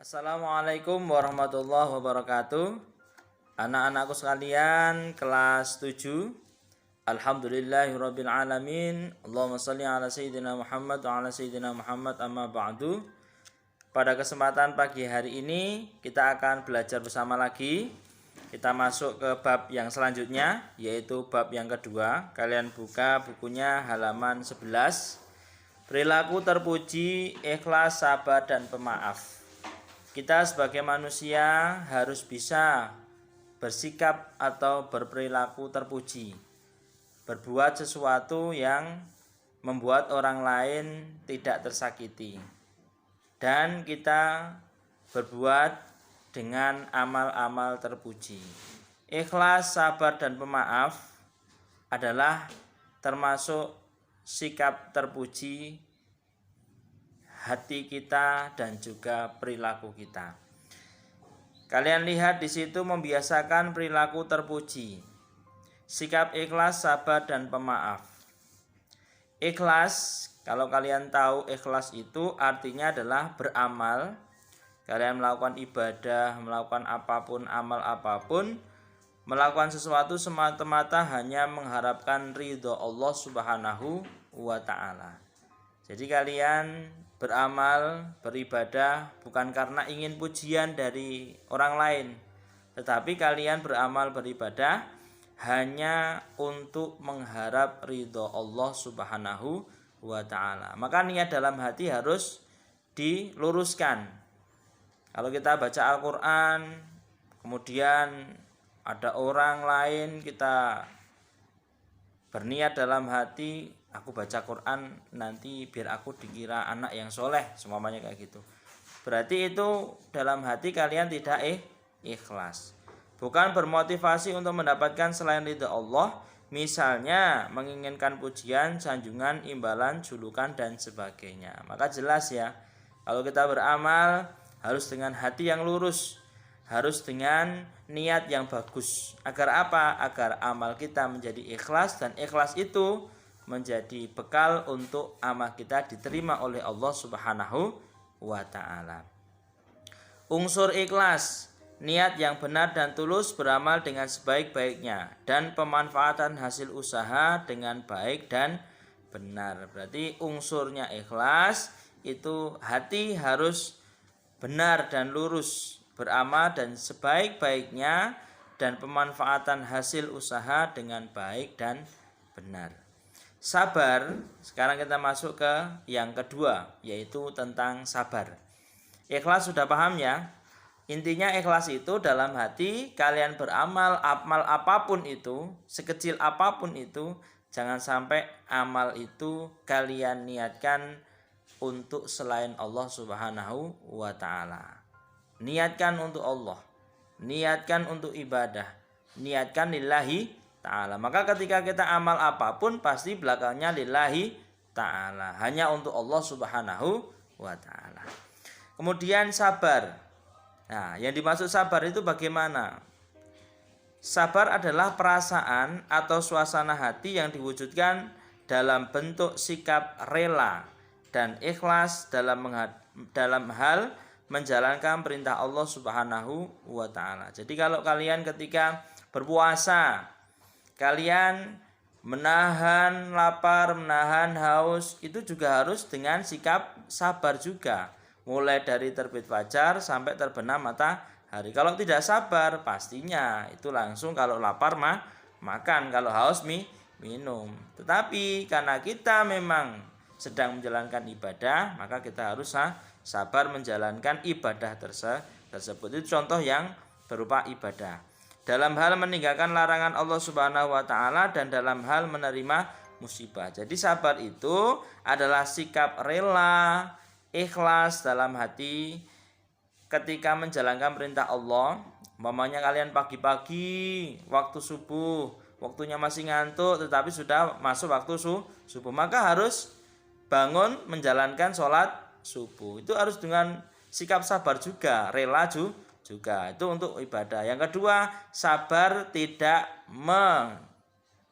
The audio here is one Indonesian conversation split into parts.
Assalamualaikum warahmatullahi wabarakatuh. Anak-anakku sekalian kelas 7. Alhamdulillahirabbil alamin. Allahumma shalli ala sayyidina Muhammad wa ala sayyidina Muhammad amma ba'du. Pada kesempatan pagi hari ini kita akan belajar bersama lagi. Kita masuk ke bab yang selanjutnya, yaitu bab yang kedua. Kalian buka bukunya halaman 11. Perilaku terpuji, ikhlas, sabar, dan pemaaf. Kita sebagai manusia harus bisa bersikap atau berperilaku terpuji, berbuat sesuatu yang membuat orang lain tidak tersakiti, dan kita berbuat dengan amal-amal terpuji. Ikhlas, sabar, dan pemaaf adalah termasuk sikap terpuji hati kita dan juga perilaku kita. Kalian lihat di situ membiasakan perilaku terpuji. Sikap ikhlas, sabar, dan pemaaf. Ikhlas, kalau kalian tahu ikhlas itu artinya adalah beramal. Kalian melakukan ibadah, melakukan apapun, amal apapun, melakukan sesuatu semata-mata hanya mengharapkan ridho Allah Subhanahu wa ta'ala. Jadi kalian beramal, beribadah bukan karena ingin pujian dari orang lain, tetapi kalian beramal, beribadah hanya untuk mengharap ridho Allah Subhanahu wa ta'ala. Maka niat dalam hati harus diluruskan. Kalau kita baca Al-Quran, kemudian ada orang lain, kita berniat dalam hati, aku baca Quran nanti biar aku dikira anak yang soleh, semuanya kayak gitu. Berarti itu dalam hati kalian tidak ikhlas. Bukan bermotivasi untuk mendapatkan selain ridha Allah, misalnya menginginkan pujian, sanjungan, imbalan, julukan, dan sebagainya. Maka jelas ya, kalau kita beramal harus dengan hati yang lurus, harus dengan niat yang bagus. Agar apa? Agar amal kita menjadi ikhlas, dan ikhlas itu menjadi bekal untuk amal kita diterima oleh Allah Subhanahu wa ta'ala. Unsur ikhlas, niat yang benar dan tulus beramal dengan sebaik-baiknya, dan pemanfaatan hasil usaha dengan baik dan benar. Berarti unsurnya ikhlas itu hati harus benar dan lurus, beramal dan sebaik-baiknya, dan pemanfaatan hasil usaha dengan baik dan benar. Sabar, sekarang kita masuk ke yang kedua, yaitu tentang sabar. Ikhlas sudah paham ya? Intinya ikhlas itu dalam hati kalian beramal, amal apapun itu, sekecil apapun itu, jangan sampai amal itu kalian niatkan untuk selain Allah Subhanahu wa ta'ala. Niatkan untuk Allah, niatkan untuk ibadah, niatkan lillahi ta'ala. Maka ketika kita amal apapun pasti belakangnya lillahi ta'ala, hanya untuk Allah Subhanahu wa ta'ala. Kemudian sabar. Nah, yang dimaksud sabar itu bagaimana? Sabar adalah perasaan atau suasana hati yang diwujudkan dalam bentuk sikap rela dan ikhlas dalam hal menjalankan perintah Allah Subhanahu wa ta'ala. Jadi kalau kalian ketika berpuasa, kalian menahan lapar, menahan haus, itu juga harus dengan sikap sabar juga. Mulai dari terbit fajar sampai terbenam matahari. Kalau tidak sabar, pastinya itu langsung kalau lapar makan, kalau haus minum. Tetapi karena kita memang sedang menjalankan ibadah, maka kita harus sabar menjalankan ibadah tersebut. Itu contoh yang berupa ibadah. Dalam hal meninggalkan larangan Allah Subhanahu wa ta'ala dan dalam hal menerima musibah. Jadi sabar itu adalah sikap rela, ikhlas dalam hati ketika menjalankan perintah Allah. Umpamanya kalian pagi-pagi waktu subuh, waktunya masih ngantuk tetapi sudah masuk waktu subuh, maka harus bangun menjalankan sholat subuh. Itu harus dengan sikap sabar juga, rela juga. Itu untuk ibadah. Yang kedua, sabar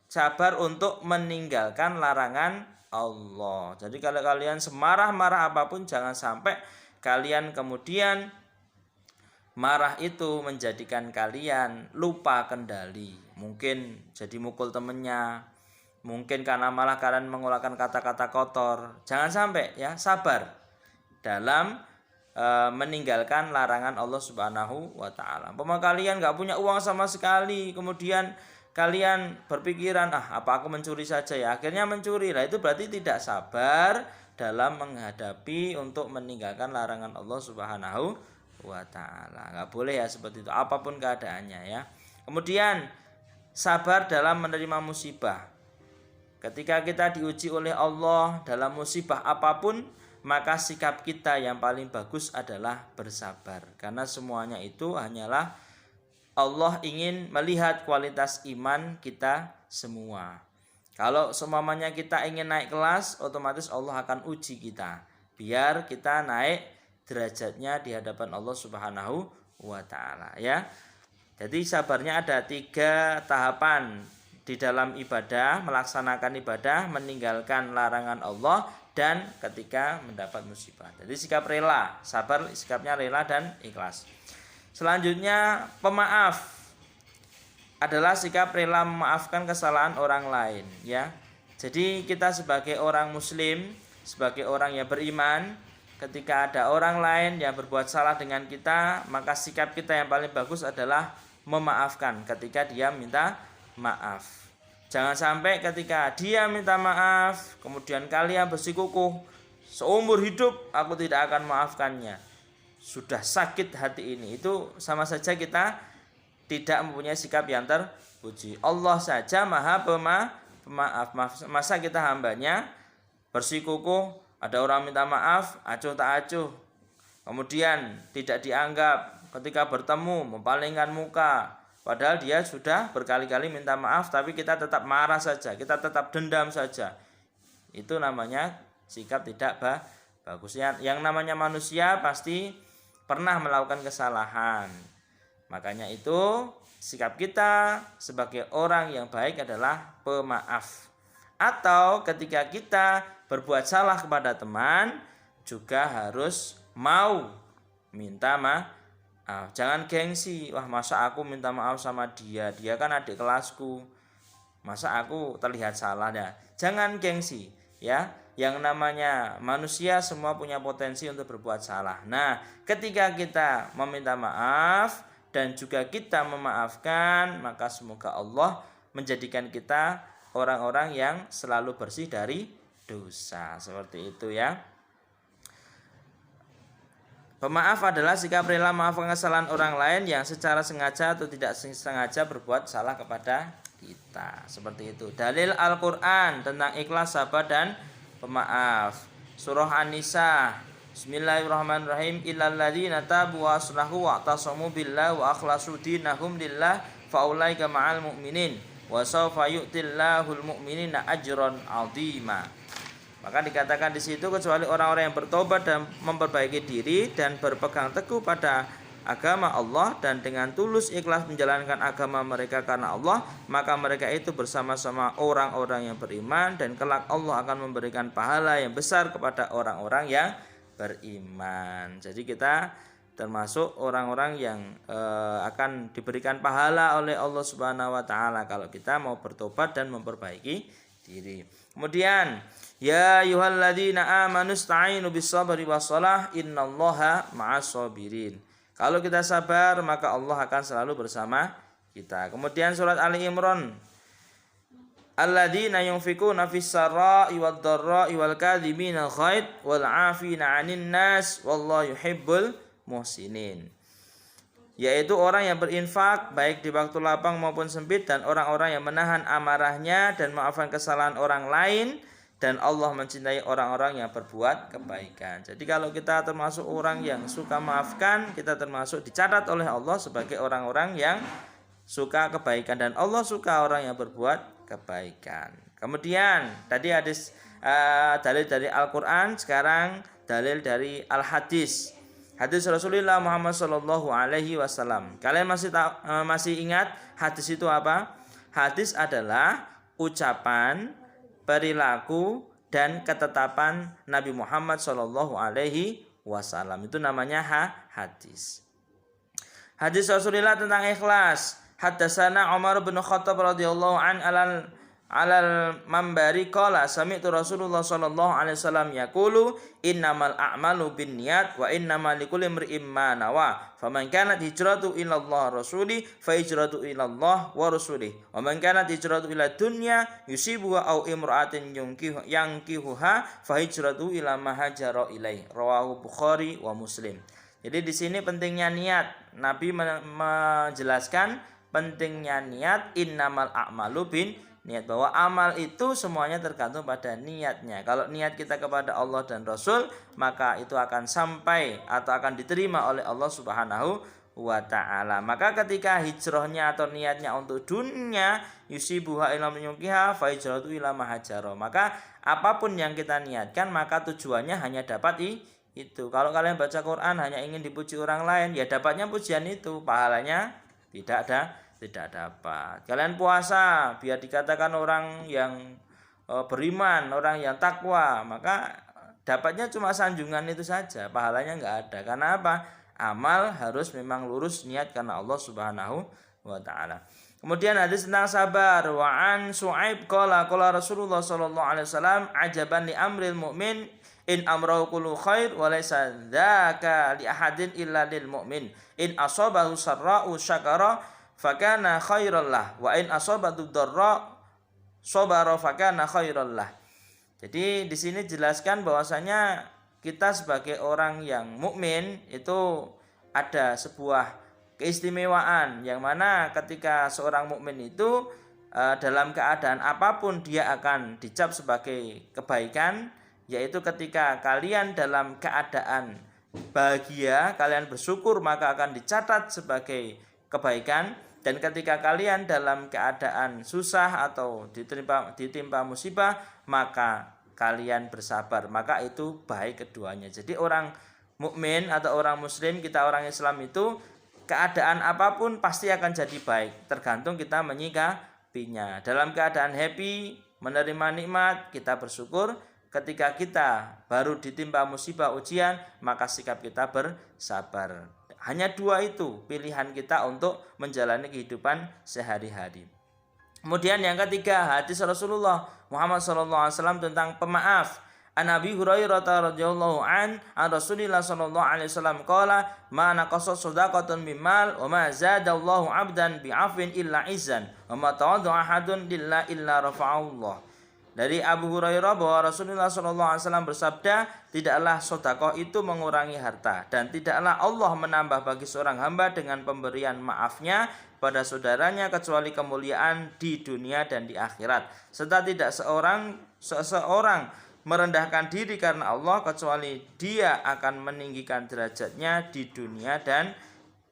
sabar untuk meninggalkan larangan Allah. Jadi kalau kalian semarah-marah apapun, jangan sampai kalian kemudian marah itu menjadikan kalian lupa kendali. Mungkin jadi mukul temennya, mungkin karena malah kalian mengeluarkan kata-kata kotor. Jangan sampai ya, sabar dalam meninggalkan larangan Allah Subhanahu wa taala. Umpama kalian nggak punya uang sama sekali, kemudian kalian berpikiran, apa aku mencuri saja ya, akhirnya mencuri. Lah itu berarti tidak sabar dalam menghadapi untuk meninggalkan larangan Allah Subhanahu wa taala. Nggak boleh ya seperti itu, apapun keadaannya ya. Kemudian sabar dalam menerima musibah. Ketika kita diuji oleh Allah dalam musibah apapun, maka sikap kita yang paling bagus adalah bersabar. Karena semuanya itu hanyalah Allah ingin melihat kualitas iman kita semua. Kalau semuanya kita ingin naik kelas, otomatis Allah akan uji kita. Biar kita naik derajatnya di hadapan Allah Subhanahu wa taala ya. Jadi sabarnya ada 3 tahapan di dalam ibadah, melaksanakan ibadah, meninggalkan larangan Allah, dan ketika mendapat musibah. Jadi sikap rela, sabar sikapnya rela dan ikhlas. Selanjutnya pemaaf adalah sikap rela memaafkan kesalahan orang lain ya. Jadi kita sebagai orang muslim, sebagai orang yang beriman, ketika ada orang lain yang berbuat salah dengan kita, maka sikap kita yang paling bagus adalah memaafkan ketika dia minta maaf. Jangan sampai ketika dia minta maaf, kemudian kalian bersikukuh, seumur hidup aku tidak akan maafkannya. Sudah sakit hati ini, itu sama saja kita tidak mempunyai sikap yang terpuji. Allah saja maha pemaaf. Masa kita hambanya bersikukuh, ada orang minta maaf, acuh tak acuh, kemudian tidak dianggap, ketika bertemu mempalingkan muka, padahal dia sudah berkali-kali minta maaf, tapi kita tetap marah saja, kita tetap dendam saja. Itu namanya sikap tidak bagus. Yang namanya manusia pasti pernah melakukan kesalahan. Makanya itu sikap kita sebagai orang yang baik adalah pemaaf. Atau ketika kita berbuat salah kepada teman, juga harus mau minta maaf. Jangan gengsi, wah masa aku minta maaf sama dia kan adik kelasku, masa aku terlihat salah ya. Jangan gengsi ya. Yang namanya manusia semua punya potensi untuk berbuat salah. Nah, ketika kita meminta maaf dan juga kita memaafkan, maka semoga Allah menjadikan kita orang-orang yang selalu bersih dari dosa. Seperti itu ya. Pemaaf adalah sikap rela memaafkan kesalahan orang lain yang secara sengaja atau tidak sengaja berbuat salah kepada kita. Seperti itu. Dalil Al-Quran tentang ikhlas, sabar, dan pemaaf. Surah An-Nisa. Bismillahirrahmanirrahim. Illal ladzina tabu wa aslahu wa i'tasamu billahi wa akhlasu dinahum lillah fa ulaika ma'al mu'minin wa sawfa yu'tillahul mu'minina ajran 'azima. Maka dikatakan di situ kecuali orang-orang yang bertobat dan memperbaiki diri dan berpegang teguh pada agama Allah dan dengan tulus ikhlas menjalankan agama mereka karena Allah, maka mereka itu bersama-sama orang-orang yang beriman dan kelak Allah akan memberikan pahala yang besar kepada orang-orang yang beriman. Jadi kita termasuk orang-orang yang akan diberikan pahala oleh Allah Subhanahu wa taala kalau kita mau bertobat dan memperbaiki diri. Kemudian ya ayyuhalladzina amanu ista'inu bis-sabri was-shalah innallaha ma'as-sabirin. Kalau kita sabar maka Allah akan selalu bersama kita. Kemudian surat Ali Imran, alladzina yunfikuna fis-sarra'i wad-dharra'i wal kadhimina al-ghaidh wal 'afina 'anil nas wallahu yuhibbul muhsinin. Yaitu orang yang berinfak baik di waktu lapang maupun sempit dan orang-orang yang menahan amarahnya dan memaafkan kesalahan orang lain, dan Allah mencintai orang-orang yang berbuat kebaikan. Jadi kalau kita termasuk orang yang suka maafkan, kita termasuk dicatat oleh Allah sebagai orang-orang yang suka kebaikan, dan Allah suka orang yang berbuat kebaikan. Kemudian tadi hadis dalil dari Al-Quran, sekarang dalil dari Al-Hadis. Hadis Rasulullah Muhammad Sallallahu Alaihi Wasallam. Kalian masih ingat hadis itu apa? Hadis adalah ucapan, perilaku, dan ketetapan Nabi Muhammad Sallallahu Alaihi Wasallam. Itu namanya hadis. Hadis Rasulullah tentang ikhlas. Haddatsana Umar bin Khattab radhiyallahu an alal mambari qala sami'tu Rasulullah sallallahu alaihi wasallam yaqulu innamal a'malu binniyat wa innamal likulli imri'in ma nawa faman kanat hijratu ila Allah rasuli fa hijratu ila Allah wa rasuli wa man kanat hijratu ila dunya yusibuha aw imra'atin yankihuha fa hijratu ila ma hajara ilaihi rawahu Bukhari wa Muslim. Jadi di sini pentingnya niat. Nabi menjelaskan pentingnya niat, innamal a'malu bin niat, bahwa amal itu semuanya tergantung pada niatnya. Kalau niat kita kepada Allah dan Rasul, maka itu akan sampai atau akan diterima oleh Allah Subhanahu wa ta'ala. Maka ketika hijrahnya atau niatnya untuk dunia, yusibuha ila yukiha fa hijratu ila mahajaro, maka apapun yang kita niatkan maka tujuannya hanya dapat itu. Kalau kalian baca Quran hanya ingin dipuji orang lain, ya dapatnya pujian itu, pahalanya tidak dapat. Kalian puasa biar dikatakan orang yang beriman, orang yang takwa, maka dapatnya cuma sanjungan itu saja, pahalanya nggak ada. Karena apa? Amal harus memang lurus niat karena Allah Subhanahu wa ta'ala. Kemudian hadis tentang sabar. Wa an Su'aib qala Rasulullah sallallahu alaihi wasallam ajaban li amril mu'min in amrahu kullu khair wa laysa dzaka li ahadin illa lil mu'min in asabahu sarra'u syakara fakana khairan lah wa in asabatu dharra sabara fakana khairan lah. Jadi di sini jelaskan bahwasanya kita sebagai orang yang mukmin itu ada sebuah keistimewaan yang mana ketika seorang mukmin itu dalam keadaan apapun dia akan dicap sebagai kebaikan, yaitu ketika kalian dalam keadaan bahagia, kalian bersyukur maka akan dicatat sebagai kebaikan. Dan ketika kalian dalam keadaan susah atau ditimpa musibah, maka kalian bersabar, maka itu baik keduanya. Jadi orang mukmin atau orang muslim, kita orang Islam itu keadaan apapun pasti akan jadi baik, tergantung kita menyikapinya. Dalam keadaan happy, menerima nikmat, kita bersyukur. Ketika kita baru ditimpa musibah ujian, maka sikap kita bersabar. Hanya dua itu pilihan kita untuk menjalani kehidupan sehari-hari. Kemudian yang ketiga, hadis Rasulullah Muhammad SAW tentang pemaaf. An Abi Hurairah radhiyallahu an Rasulillah sallallahu alaihi wasallam qala ma naqasa shadaqatun bimal wa ma zadallahu 'abdan bi'afwin illa izzan wa ma tawadda'a ahadun lillahi illa rafa'allahu. Dari Abu Hurairah bahwa Rasulullah SAW bersabda, tidaklah sedekah itu mengurangi harta, dan tidaklah Allah menambah bagi seorang hamba dengan pemberian maafnya pada saudaranya kecuali kemuliaan di dunia dan di akhirat. Serta tidak seseorang merendahkan diri karena Allah kecuali dia akan meninggikan derajatnya di dunia dan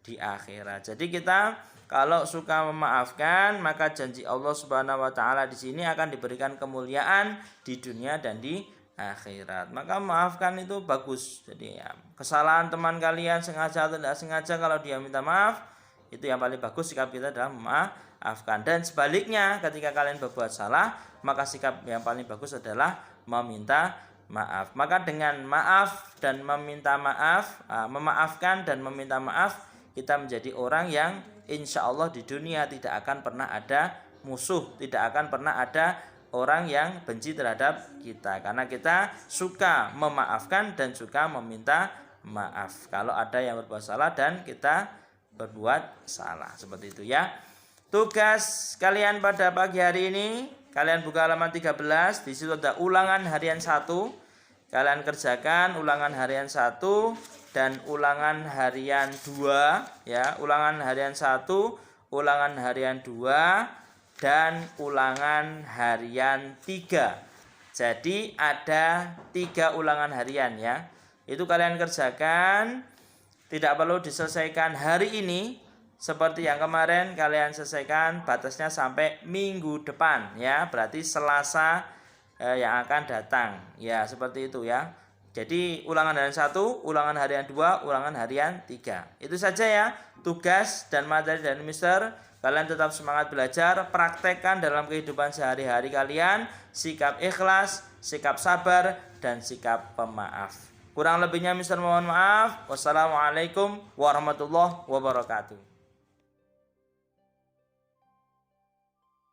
di akhirat. Jadi kita kalau suka memaafkan, maka janji Allah Subhanahu wa taala di sini akan diberikan kemuliaan di dunia dan di akhirat. Maka maafkan itu bagus. Jadi ya, kesalahan teman kalian sengaja atau tidak sengaja, kalau dia minta maaf, itu yang paling bagus sikap kita adalah memaafkan. Dan sebaliknya, ketika kalian berbuat salah, maka sikap yang paling bagus adalah meminta maaf. Maka dengan maaf dan meminta maaf, memaafkan dan meminta maaf, kita menjadi orang yang insya Allah di dunia tidak akan pernah ada musuh, tidak akan pernah ada orang yang benci terhadap kita, karena kita suka memaafkan dan suka meminta maaf kalau ada yang berbuat salah dan kita berbuat salah. Seperti itu ya. Tugas kalian pada pagi hari ini, kalian buka halaman 13, di situ ada ulangan harian 1. Kalian kerjakan ulangan harian 1 dan ulangan harian 2 ya, ulangan harian 1, ulangan harian 2 dan ulangan harian 3. Jadi ada 3 ulangan harian ya. Itu kalian kerjakan, tidak perlu diselesaikan hari ini. Seperti yang kemarin kalian selesaikan, batasnya sampai minggu depan ya, berarti Selasa yang akan datang ya, seperti itu ya. Jadi ulangan harian 1, ulangan harian 2, ulangan harian 3. Itu saja ya tugas dan materi dari Mister. Kalian tetap semangat belajar, praktekkan dalam kehidupan sehari-hari kalian sikap ikhlas, sikap sabar, dan sikap pemaaf. Kurang lebihnya misal mohon maaf. Wassalamualaikum warahmatullahi wabarakatuh.